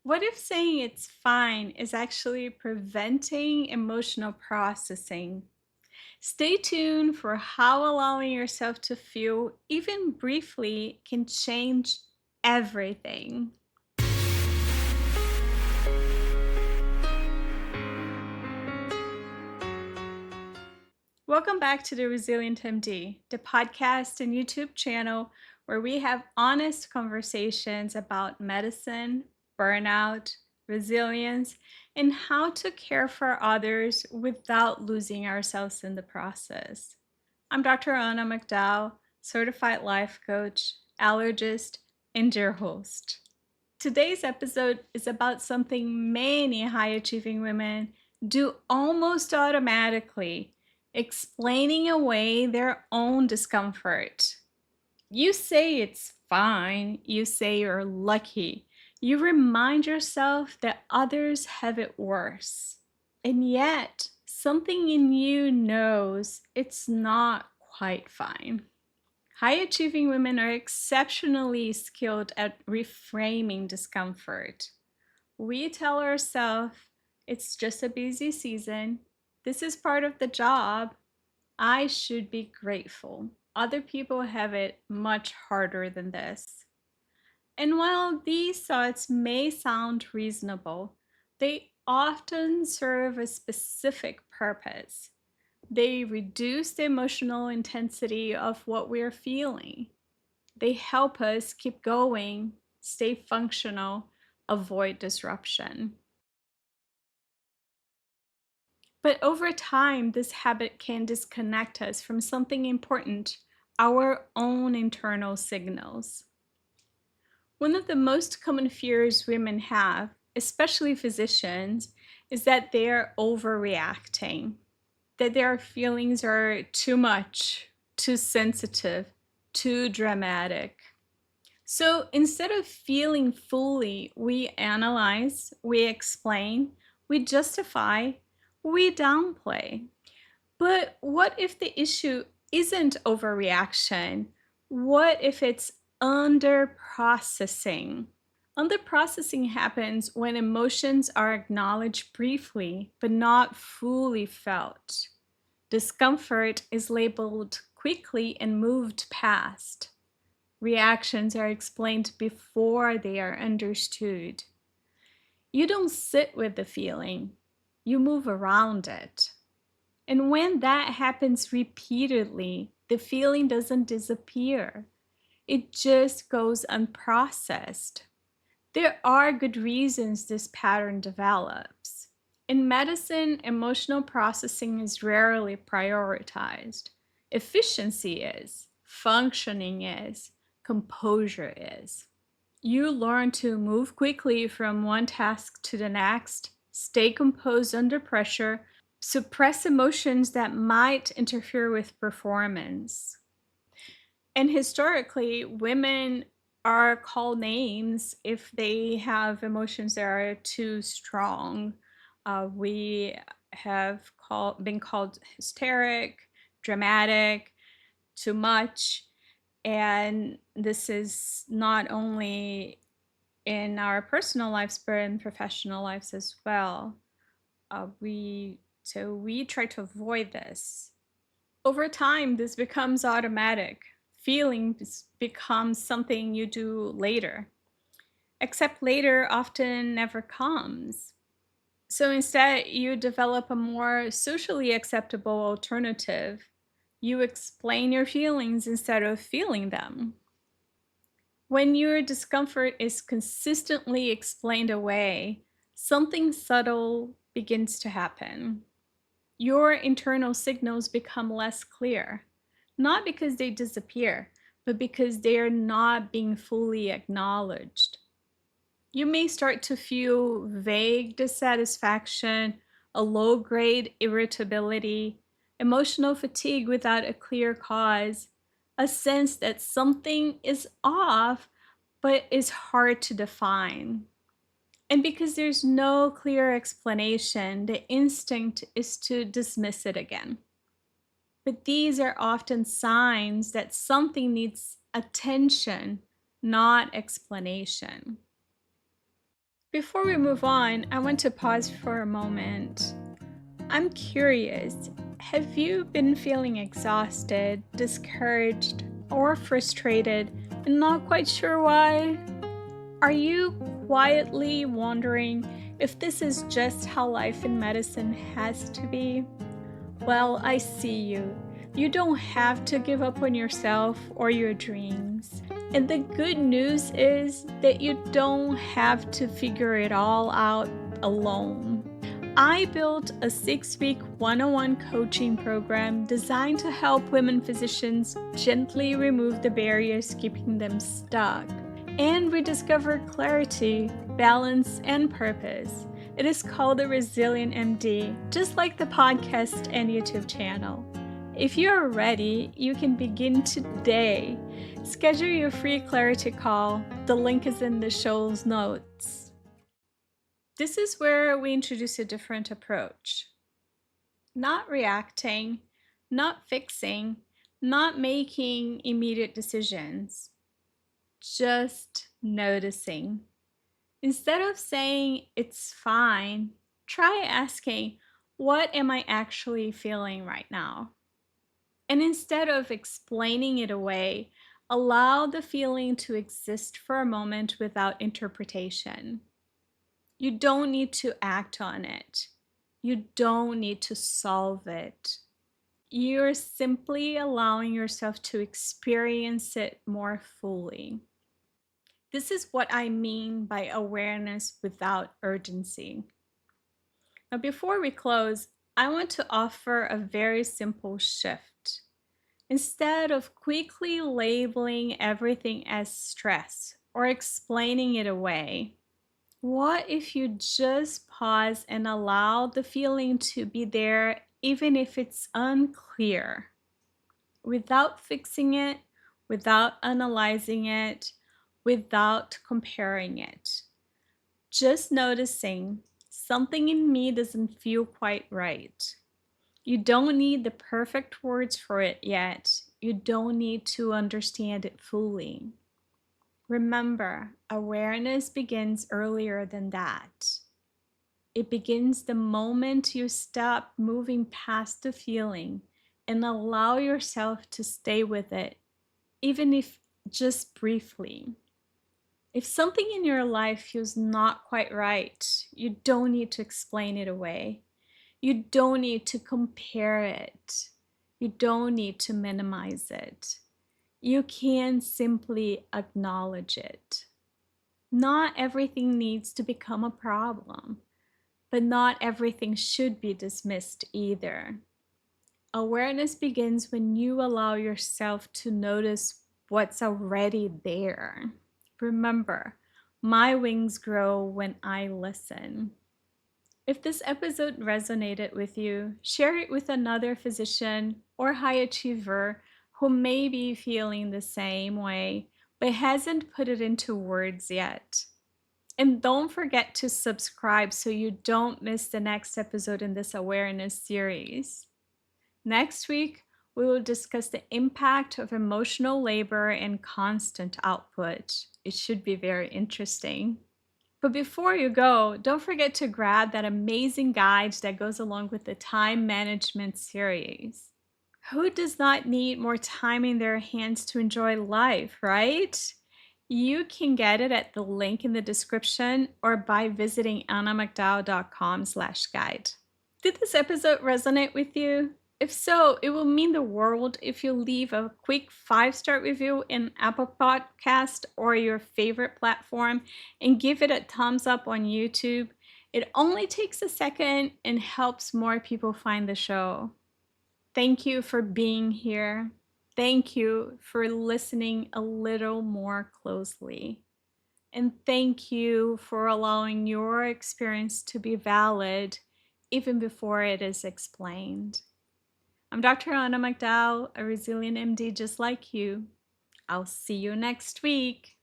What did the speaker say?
What if saying it's fine is actually preventing emotional processing? Stay tuned for how allowing yourself to feel, even briefly, can change everything. Welcome back to the Resilient MD, the podcast and YouTube channel where we have honest conversations about medicine, burnout, resilience, and how to care for others without losing ourselves in the process. I'm Dr. Anna McDowell, certified life coach, allergist, and your host. Today's episode is about something many high achieving women do almost automatically, explaining away their own discomfort. You say it's fine, you say you're lucky, you remind yourself that others have it worse. And yet, something in you knows it's not quite fine. High achieving women are exceptionally skilled at reframing discomfort. We tell ourselves it's just a busy season, this is part of the job, I should be grateful. Other people have it much harder than this. And while these thoughts may sound reasonable, they often serve a specific purpose. They reduce the emotional intensity of what we're feeling. They help us keep going, stay functional, avoid disruption. But over time, this habit can disconnect us from something important, our own internal signals. One of the most common fears women have, especially physicians, is that they're overreacting, that their feelings are too much, too sensitive, too dramatic. So instead of feeling fully, we analyze, we explain, we justify, we downplay. But what if the issue isn't overreaction? What if it's under processing? Under processing happens when emotions are acknowledged briefly but not fully felt. Discomfort is labeled quickly and moved past. Reactions are explained before they are understood. You don't sit with the feeling, you move around it. And when that happens repeatedly, the feeling doesn't disappear, it just goes unprocessed. There are good reasons this pattern develops. In medicine, emotional processing is rarely prioritized. Efficiency is, functioning is, composure is. You learn to move quickly from one task to the next, stay composed under pressure, suppress emotions that might interfere with performance. And historically, women are called names if they have emotions that are too strong. We have been called hysteric, dramatic, too much. And this is not only in our personal lives, but in professional lives as well. We try to avoid this. Over time, this becomes automatic. Feelings become something you do later, except later often never comes. So instead, you develop a more socially acceptable alternative. You explain your feelings instead of feeling them. When your discomfort is consistently explained away, something subtle begins to happen. Your internal signals become less clear, not because they disappear, but because they are not being fully acknowledged. You may start to feel vague dissatisfaction, a low grade irritability, emotional fatigue without a clear cause, a sense that something is off but is hard to define. And because there's no clear explanation, the instinct is to dismiss it again. But these are often signs that something needs attention, not explanation. Before we move on, I want to pause for a moment. I'm curious, have you been feeling exhausted, discouraged, or frustrated and not quite sure why? Are you quietly wondering if this is just how life in medicine has to be? Well, I see you. You don't have to give up on yourself or your dreams. And the good news is that you don't have to figure it all out alone. I built a 6-week one-on-one coaching program designed to help women physicians gently remove the barriers keeping them stuck and rediscover clarity, balance, and purpose. It is called the Resilient MD, just like the podcast and YouTube channel. If you're ready, you can begin today. Schedule your free clarity call. The link is in the show's notes. This is where we introduce a different approach. Not reacting, not fixing, not making immediate decisions, just noticing. Instead of saying it's fine, try asking, what am I actually feeling right now? And instead of explaining it away, allow the feeling to exist for a moment without interpretation. You don't need to act on it. You don't need to solve it. You're simply allowing yourself to experience it more fully. This is what I mean by awareness without urgency. Now, before we close, I want to offer a very simple shift. Instead of quickly labeling everything as stress or explaining it away, what if you just pause and allow the feeling to be there even if it's unclear, without fixing it, without analyzing it, without comparing it? Just noticing something in me doesn't feel quite right. You don't need the perfect words for it yet. You don't need to understand it fully. Remember, awareness begins earlier than that. It begins the moment you stop moving past the feeling and allow yourself to stay with it, even if just briefly. If something in your life feels not quite right, you don't need to explain it away. You don't need to compare it. You don't need to minimize it. You can simply acknowledge it. Not everything needs to become a problem, but not everything should be dismissed either. Awareness begins when you allow yourself to notice what's already there. Remember, my wings grow when I listen. If this episode resonated with you, share it with another physician or high achiever who may be feeling the same way but hasn't put it into words yet. And don't forget to subscribe so you don't miss the next episode in this awareness series. Next week, we will discuss the impact of emotional labor and constant output. It should be very interesting. But before you go, don't forget to grab that amazing guide that goes along with the time management series. Who does not need more time in their hands to enjoy life, right? You can get it at the link in the description or by visiting annamcdowell.com/guide. Did this episode resonate with you? If so, it will mean the world if you leave a quick 5-star review in Apple Podcast or your favorite platform and give it a thumbs up on YouTube. It only takes a second and helps more people find the show. Thank you for being here. Thank you for listening a little more closely. And thank you for allowing your experience to be valid even before it is explained. I'm Dr. Anna McDowell, a resilient MD just like you. I'll see you next week.